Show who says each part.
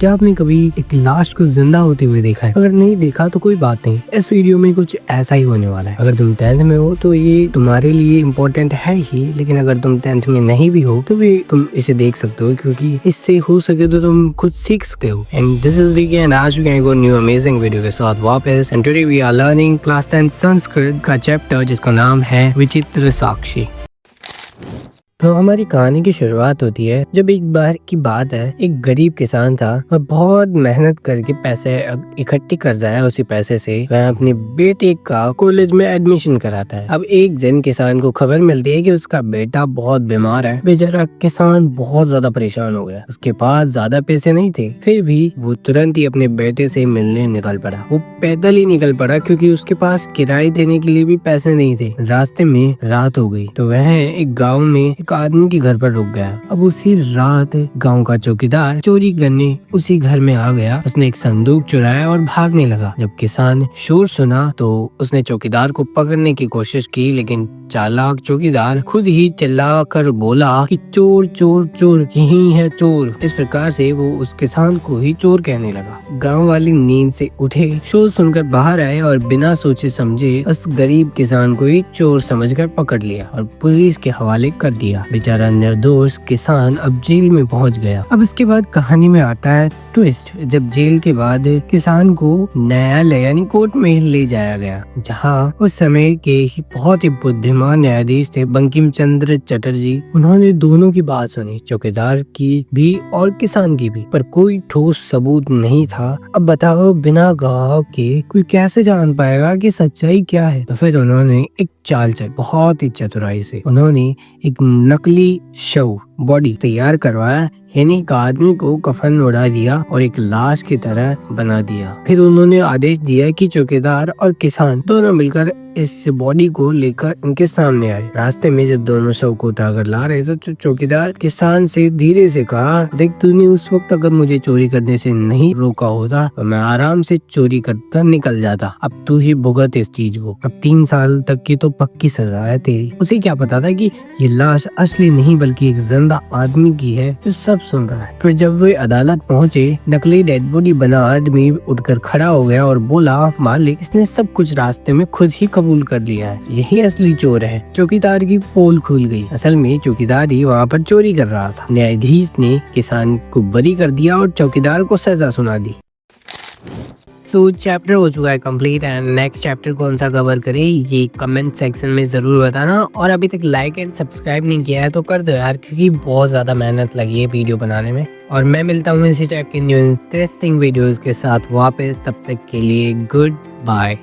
Speaker 1: क्या आपने कभी एक लाश को जिंदा होते हुए देखा है? अगर नहीं देखा तो कोई बात नहीं, इस वीडियो में कुछ ऐसा ही होने वाला है। अगर तुम 10th में हो तो ये तुम्हारे लिए इम्पोर्टेंट है ही, लेकिन अगर तुम 10th में नहीं भी हो तो भी तुम इसे देख सकते हो, क्योंकि इससे हो सके तो तुम खुद सीख सकते हो। And this is Ricky and आज भी एक न्यू अमेजिंग वीडियो के साथ वापस। And today we are learning class 10 Sanskrit का चैप्टर जिसका नाम है विचित्र साक्षी। तो हमारी कहानी की शुरुआत होती है जब एक बार की बात है, एक गरीब किसान था। वह बहुत मेहनत करके पैसे इकट्ठी करता है। उसी पैसे से वह अपने बेटे का कॉलेज में एडमिशन कराता है। अब एक दिन किसान को खबर मिलती है कि उसका बेटा बहुत बीमार है। बेचारा किसान बहुत ज्यादा परेशान हो गया। उसके पास ज्यादा पैसे नहीं थे, फिर भी वो तुरंत ही अपने बेटे से मिलने निकल पड़ा। वो पैदल ही निकल पड़ा क्योंकि उसके पास किराए देने के लिए भी पैसे नहीं थे। रास्ते में रात हो गई तो वह एक गाँव में आदमी के घर पर रुक गया। अब उसी रात गांव का चौकीदार चोरी करने उसी घर में आ गया। उसने एक संदूक चुराया और भागने लगा। जब किसान शोर सुना तो उसने चौकीदार को पकड़ने की कोशिश की, लेकिन चालाक चौकीदार खुद ही चिल्ला कर बोला कि चोर चोर चोर, यही है चोर। इस प्रकार से वो उस किसान को ही चोर कहने लगा। गांव वाले नींद से उठे, शोर सुनकर बाहर आए और बिना सोचे समझे उस गरीब किसान को ही चोर समझकर पकड़ लिया और पुलिस के हवाले कर दिया। बेचारा निर्दोष किसान अब जेल में पहुंच गया। अब इसके बाद कहानी में आता है ट्विस्ट। जब जेल के बाद किसान को न्यायालय यानी कोर्ट में ले जाया गया, जहां उस समय के ही बहुत ही बुद्धिमान न्यायाधीश थे बंकिम चंद्र चटर्जी। उन्होंने दोनों की बात सुनी, चौकीदार की भी और किसान की भी, पर कोई ठोस सबूत नहीं था। अब बताओ, बिना गवाह के कोई कैसे जान पाएगा कि सच्चाई क्या है? तो फिर उन्होंने एक चाल चली, बहुत ही चतुराई से उन्होंने एक नकली शव बॉडी तैयार करवाया, यानी एक आदमी को कफन उड़ा दिया और एक लाश की तरह बना दिया। फिर उन्होंने आदेश दिया कि चौकीदार और किसान दोनों मिलकर इस बॉडी को लेकर उनके सामने आए। रास्ते में जब दोनों शव को उठाकर ला रहे थे तो चौकीदार किसान से धीरे से कहा, देख, तूने उस वक्त अगर मुझे चोरी करने से नहीं रोका होता तो मैं आराम से चोरी करता निकल जाता। अब तू ही भुगत इस चीज को। अब 3 साल तक की तो पक्की सजा है तेरी। उसे क्या पता था कि ये लाश असली नहीं बल्कि एक जिंदा आदमी की है जो सब सुन रहा है। फिर जब वे अदालत पहुंचे, नकली डेड बॉडी बना आदमी उठकर खड़ा हो गया और बोला, मालिक, इसने सब कुछ रास्ते में खुद ही कबूल कर लिया है, यही असली चोर है। चौकीदार की पोल खुल गई। असल में चौकीदार ही वहाँ पर चोरी कर रहा था। न्यायाधीश ने किसान को बरी कर दिया और चौकीदार को सजा सुना दी। सो चैप्टर हो चुका है कंप्लीट। एंड नेक्स्ट चैप्टर कौन सा कवर करें ये कमेंट सेक्शन में जरूर बताना। और अभी तक लाइक एंड सब्सक्राइब नहीं किया है तो कर दो यार, क्योंकि बहुत ज्यादा मेहनत लगी है वीडियो बनाने में। और मैं मिलता हूँ इसी टाइप के न्यू इंटरेस्टिंग वीडियोस के साथ वापस। तब तक के लिए गुड बाय।